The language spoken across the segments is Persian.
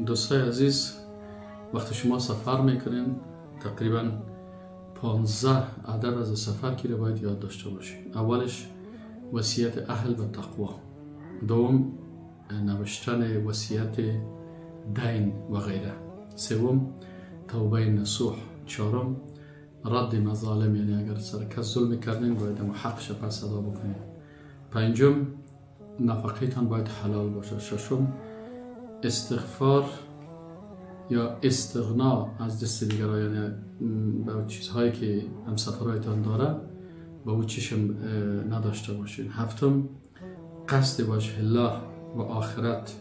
دوستای عزیز، وقتی شما سفر میکنین تقریبا 15 ادب از سفر که باید یاد داشته باشید. اولش وصیت اهل و تقوا، دوم نوشتن وصیت دین و غیره، سوم توبه نصوح، چهارم رد مظالم، یعنی اگر سر کس ظلم کردین باید حقش پس ادا بکنید، پنجم نفقیتان باید حلال باشه، ششم استغفار یا استغنا از دست دیگران، یعنی به چیزهایی که همسفرهایتان داره به او چشم نداشته باشین، هفتم قصد وجه الله و آخرت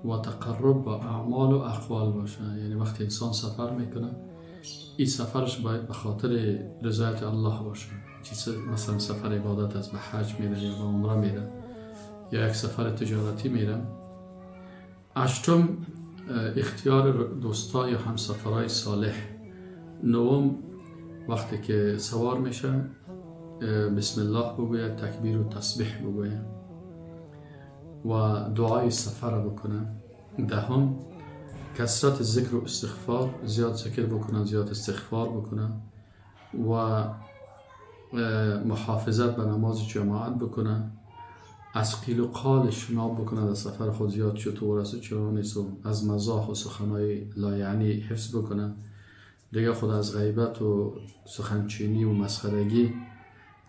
و تقرب با اعمال و اقوال باشه، یعنی وقتی انسان سفر میکنه این سفرش باید به خاطر رضایت الله باشه، مثلا سفر عبادت از به حج میره یا به عمره میره یا یک سفر تجارتی میره. هشتم اختیار دوستا یا همسفرهای صالح. نهم وقتی که سوار میشه بسم الله بگوید، تکبیر و تسبیح بگوید و دعای سفر بکنه. دهم کثرت ذکر و استغفار، زیاد ذکر بکنه، زیاد استغفار بکنه و محافظت به نماز جماعت بکنه، از قیل و قال اجتناب بکنه، در سفر خود زیاد چطور است و چرا نیست، از مزاح و سخنهای لایعنی حفظ بکنه، دیگه خود از غیبت و سخنچینی و مسخرگی،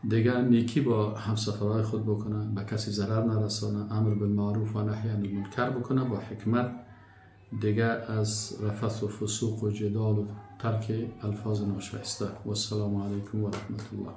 دیگه نیکی با همسفرهای خود بکنه، به کسی ضرر نرسانه، امر بالمعروف و نهی عن المنکر بکنه با حکمت، دیگه از رفث و فسوق و جدال و ترک الفاظ ناشایسته. و السلام علیکم و رحمت الله.